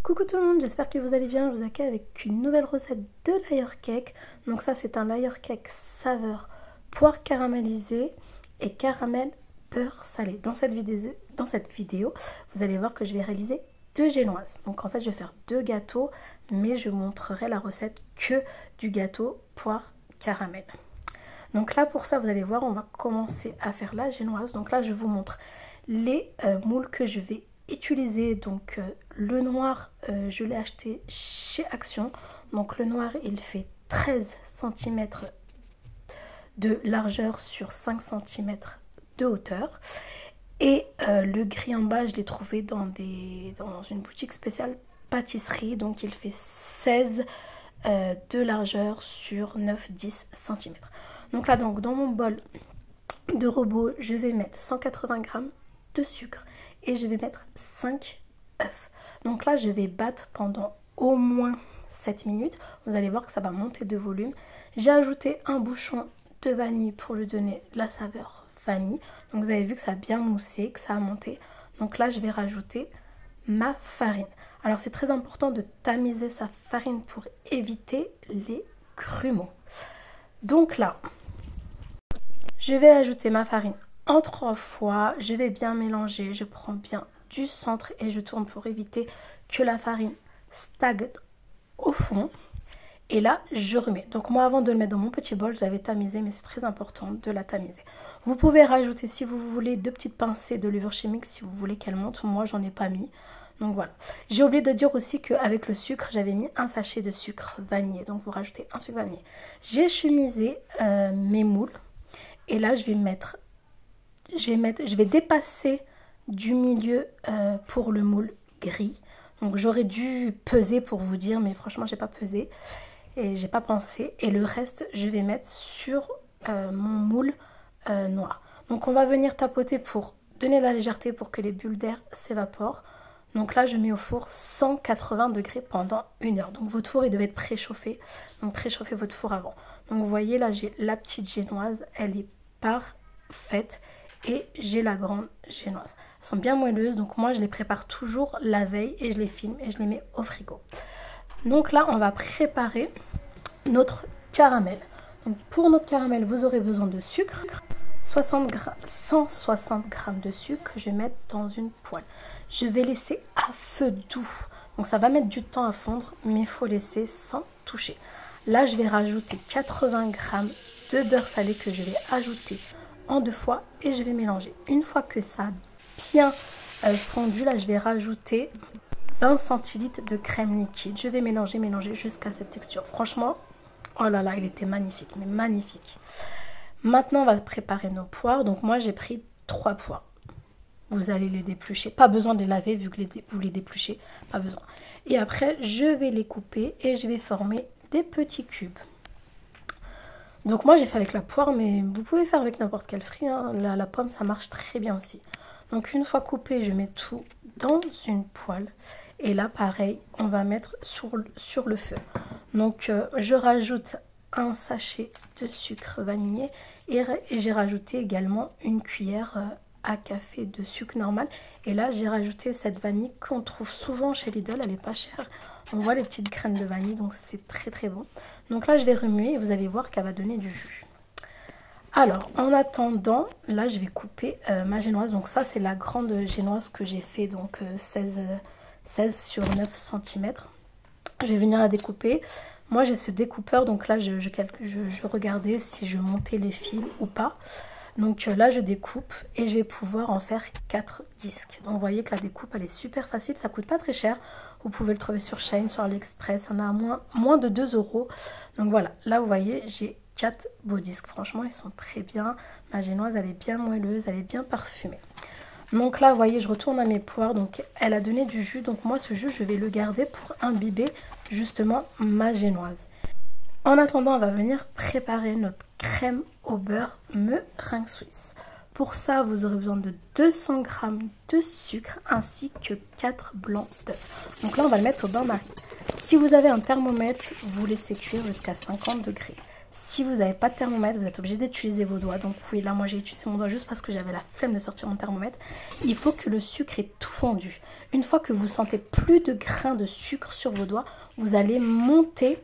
Coucou tout le monde, j'espère que vous allez bien. Je vous accueille avec une nouvelle recette de layer cake. Donc ça c'est un layer cake saveur poire caramélisée et caramel beurre salé. Dans cette vidéo, vous allez voir que je vais réaliser deux génoises. Donc en fait je vais faire deux gâteaux, mais je vous montrerai la recette que du gâteau poire caramel. Donc là pour ça vous allez voir, on va commencer à faire la génoise. Donc là je vous montre les moules que je vais utiliser. Donc le noir je l'ai acheté chez Action. Donc le noir il fait 13 cm de largeur sur 5 cm de hauteur. Et le gris en bas je l'ai trouvé dans une boutique spéciale pâtisserie. Donc il fait 16 de largeur sur 9-10 cm. Donc là dans mon bol de robot je vais mettre 180 g de sucre et je vais mettre 5 œufs. Donc là je vais battre pendant au moins 7 minutes. Vous allez voir que ça va monter de volume. J'ai ajouté un bouchon de vanille pour lui donner de la saveur vanille. Donc vous avez vu que ça a bien moussé, que ça a monté. Donc là je vais rajouter ma farine. Alors c'est très important de tamiser sa farine pour éviter les grumeaux. Donc là je vais ajouter ma farine en 3 fois, je vais bien mélanger, je prends bien du centre et je tourne pour éviter que la farine stagne au fond. Et là, je remets. Donc moi, avant de le mettre dans mon petit bol, je l'avais tamisé, mais c'est très important de la tamiser. Vous pouvez rajouter, si vous voulez, 2 petites pincées de levure chimique si vous voulez qu'elle monte. Moi, j'en ai pas mis. Donc voilà. J'ai oublié de dire aussi qu'avec le sucre, j'avais mis un sachet de sucre vanillé. Donc vous rajoutez un sucre vanillé. J'ai chemisé mes moules. Et là, je vais dépasser du milieu pour le moule gris. Donc j'aurais dû peser pour vous dire, mais franchement j'ai pas pesé et j'ai pas pensé. Et le reste je vais mettre sur mon moule noir. Donc on va venir tapoter pour donner la légèreté pour que les bulles d'air s'évaporent. Donc là je mets au four 180 degrés pendant 1 heure. Donc votre four il devait être préchauffé. Donc préchauffez votre four avant. Donc vous voyez là j'ai la petite génoise, elle est parfaite. Et j'ai la grande génoise. Elles sont bien moelleuses, donc moi je les prépare toujours la veille et je les filme et je les mets au frigo. Donc là on va préparer notre caramel. Donc pour notre caramel vous aurez besoin de sucre, 160 g de sucre que je vais mettre dans une poêle. Je vais laisser à feu doux. Donc ça va mettre du temps à fondre, mais il faut laisser sans toucher. Là je vais rajouter 80 g de beurre salé que je vais ajouter en 2 fois et je vais mélanger. Une fois que ça a bien fondu, là je vais rajouter 20 centilitres de crème liquide. Je vais mélanger jusqu'à cette texture. Franchement, oh là là, il était magnifique, mais magnifique. Maintenant on va préparer nos poires. Donc moi j'ai pris 3 poires. Vous allez les déplucher, pas besoin de les laver vu que vous les dépluchez, pas besoin. Et après je vais les couper et je vais former des petits cubes. Donc moi j'ai fait avec la poire, mais vous pouvez faire avec n'importe quel fruit, hein. La pomme ça marche très bien aussi. Donc une fois coupé, je mets tout dans une poêle. Et là pareil, on va mettre sur le feu. Donc je rajoute un sachet de sucre vanillé. Et j'ai rajouté également une cuillère à café de sucre normal. Et là j'ai rajouté cette vanille qu'on trouve souvent chez Lidl, elle est pas chère. On voit les petites graines de vanille, donc c'est très très bon. Donc là je vais remuer et vous allez voir qu'elle va donner du jus. Alors en attendant, là je vais couper ma génoise. Donc ça c'est la grande génoise que j'ai fait, donc 16 sur 9 cm. Je vais venir la découper. Moi j'ai ce découpeur, donc là je regardais si je montais les fils ou pas. Donc là je découpe et je vais pouvoir en faire 4 disques. Donc vous voyez que la découpe elle est super facile, ça coûte pas très cher. Vous pouvez le trouver sur Shein, sur AliExpress, on a moins de 2 €. Donc voilà, là vous voyez j'ai 4 beaux disques. Franchement ils sont très bien. Ma génoise elle est bien moelleuse, elle est bien parfumée. Donc là vous voyez je retourne à mes poires, donc elle a donné du jus. Donc moi ce jus je vais le garder pour imbiber justement ma génoise. En attendant, on va venir préparer notre crème au beurre meringue suisse. Pour ça, vous aurez besoin de 200 g de sucre ainsi que 4 blancs d'œufs. Donc là, on va le mettre au bain-marie. Si vous avez un thermomètre, vous laissez cuire jusqu'à 50 degrés. Si vous n'avez pas de thermomètre, vous êtes obligé d'utiliser vos doigts. Donc oui, là, moi, j'ai utilisé mon doigt juste parce que j'avais la flemme de sortir mon thermomètre. Il faut que le sucre ait tout fondu. Une fois que vous sentez plus de grains de sucre sur vos doigts, vous allez monter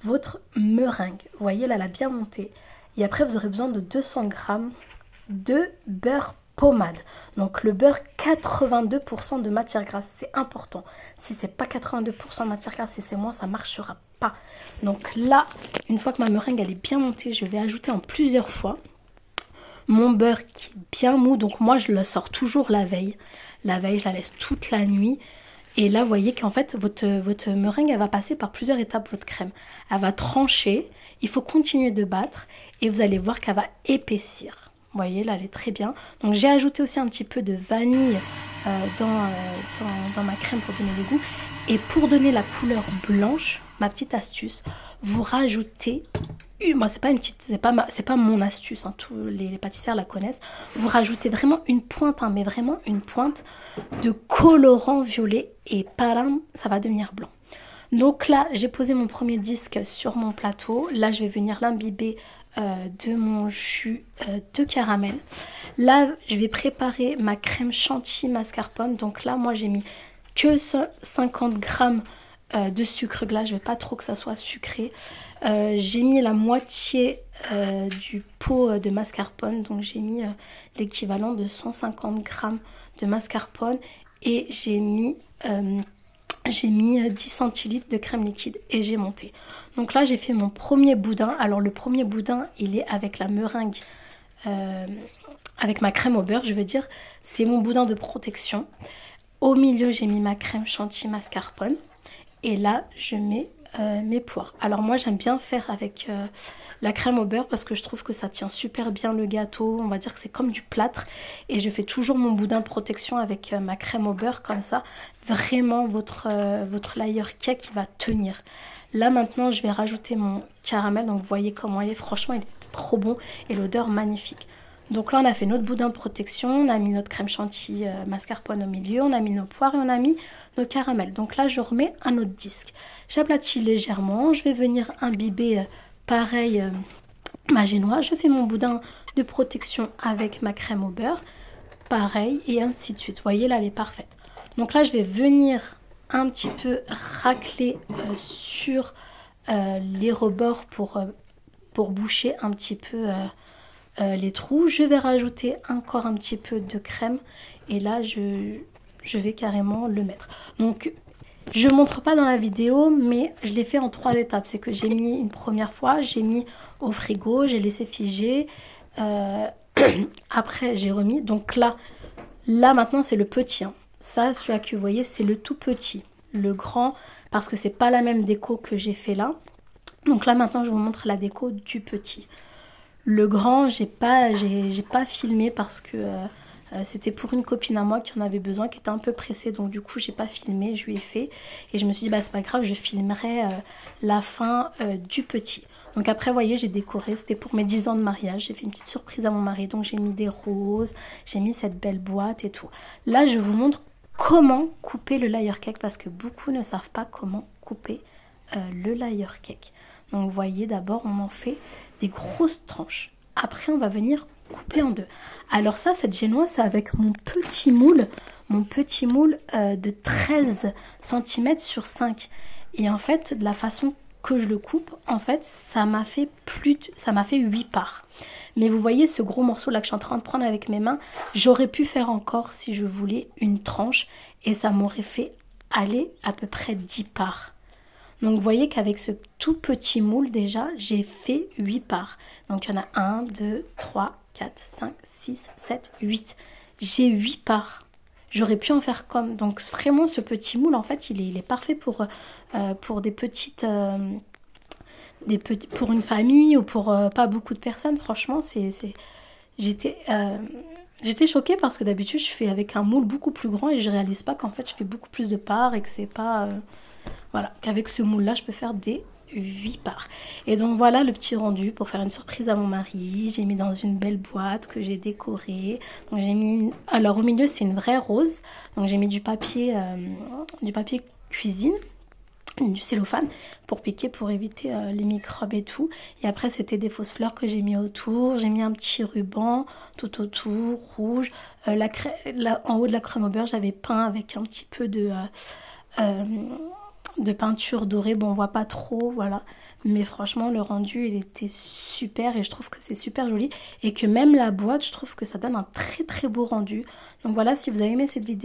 votre meringue. Vous voyez, là, elle a bien monté. Et après, vous aurez besoin de 200 g de beurre pommade. Donc le beurre, 82% de matière grasse, c'est important. Si c'est pas 82% de matière grasse, si c'est moins, ça marchera pas. Donc là, une fois que ma meringue elle est bien montée, je vais ajouter en plusieurs fois mon beurre qui est bien mou. Donc moi, je le sors toujours la veille. La veille, je la laisse toute la nuit. Et là, vous voyez qu'en fait, votre meringue, elle va passer par plusieurs étapes, votre crème. Elle va trancher, il faut continuer de battre et vous allez voir qu'elle va épaissir. Vous voyez, là, elle est très bien. Donc, j'ai ajouté aussi un petit peu de vanille dans ma crème pour donner le goût. Et pour donner la couleur blanche, ma petite astuce, vous rajoutez... Moi, c'est pas mon astuce, hein, tous les pâtissières la connaissent. Vous rajoutez vraiment une pointe, hein, mais vraiment une pointe de colorant violet. Et param, ça va devenir blanc. Donc là, j'ai posé mon premier disque sur mon plateau. Là, je vais venir l'imbiber de mon jus de caramel. Là, je vais préparer ma crème chantilly mascarpone. Donc là, moi, j'ai mis que 50 g de sucre glace. Je ne veux pas trop que ça soit sucré. J'ai mis la moitié du pot de mascarpone. Donc, j'ai mis l'équivalent de 150 g de mascarpone. Et j'ai mis 10 centilitres de crème liquide et j'ai monté. Donc là, j'ai fait mon premier boudin. Alors, le premier boudin, il est avec la meringue, avec ma crème au beurre, je veux dire. C'est mon boudin de protection. Au milieu, j'ai mis ma crème chantilly mascarpone. Et là, je mets mes poires. Alors, moi, j'aime bien faire avec la crème au beurre parce que je trouve que ça tient super bien le gâteau. On va dire que c'est comme du plâtre. Et je fais toujours mon boudin de protection avec ma crème au beurre. Comme ça, vraiment, votre layer cake va tenir. Là, maintenant, je vais rajouter mon caramel. Donc, vous voyez comment il est. Franchement, il est trop bon et l'odeur magnifique. Donc là, on a fait notre boudin de protection. On a mis notre crème chantilly mascarpone au milieu. On a mis nos poires et on a mis notre caramel. Donc là, je remets un autre disque. J'aplatis légèrement. Je vais venir imbiber pareil ma génoise. Je fais mon boudin de protection avec ma crème au beurre. Pareil et ainsi de suite. Vous voyez, là, elle est parfaite. Donc là, je vais venir un petit peu racler sur les rebords pour boucher un petit peu les trous. Je vais rajouter encore un petit peu de crème et là je vais carrément le mettre. Donc je ne montre pas dans la vidéo, mais je l'ai fait en 3 étapes. C'est que j'ai mis une première fois, j'ai mis au frigo, j'ai laissé figer, après j'ai remis. Donc là maintenant c'est le petit, hein. Ça, celui-là que vous voyez, c'est le tout petit. Le grand, parce que c'est pas la même déco que j'ai fait là. Donc là, maintenant, je vous montre la déco du petit. Le grand, j'ai pas filmé parce que c'était pour une copine à moi qui en avait besoin, qui était un peu pressée. Donc du coup, j'ai pas filmé, je lui ai fait. Et je me suis dit, bah c'est pas grave, je filmerai la fin du petit. Donc après, vous voyez, j'ai décoré, c'était pour mes 10 ans de mariage. J'ai fait une petite surprise à mon mari. Donc j'ai mis des roses, j'ai mis cette belle boîte et tout. Là, je vous montre comment couper le layer cake parce que beaucoup ne savent pas comment couper le layer cake. Donc vous voyez, d'abord on en fait des grosses tranches. Après on va venir couper en deux. Alors ça, cette génoise, c'est avec mon petit moule de 13 cm sur 5. Et en fait, de la façon que je le coupe, en fait, ça m'a fait 8 parts. Mais vous voyez ce gros morceau là que je suis en train de prendre avec mes mains, j'aurais pu faire encore si je voulais une tranche et ça m'aurait fait aller à peu près 10 parts. Donc vous voyez qu'avec ce tout petit moule déjà, j'ai fait 8 parts. Donc il y en a 1, 2, 3, 4, 5, 6, 7, 8. J'ai 8 parts. J'aurais pu en faire comme. Donc vraiment ce petit moule en fait il est parfait pour des petites... pour une famille ou pour pas beaucoup de personnes. Franchement, j'étais choquée parce que d'habitude je fais avec un moule beaucoup plus grand et je réalise pas qu'en fait je fais beaucoup plus de parts et que c'est pas voilà, qu'avec ce moule là je peux faire des 8 parts. Et donc voilà le petit rendu pour faire une surprise à mon mari. J'ai mis dans une belle boîte que j'ai décorée. Donc j'ai mis alors au milieu c'est une vraie rose. Donc j'ai mis du papier cuisine. du cellophane pour piquer, pour éviter les microbes et tout. Et après c'était des fausses fleurs que j'ai mis autour. J'ai mis un petit ruban tout autour, rouge. En haut de la crème au beurre j'avais peint avec un petit peu de peinture dorée. Bon, on voit pas trop, voilà. Mais franchement le rendu il était super et je trouve que c'est super joli. Et que même la boîte, je trouve que ça donne un très très beau rendu. Donc voilà, si vous avez aimé cette vidéo,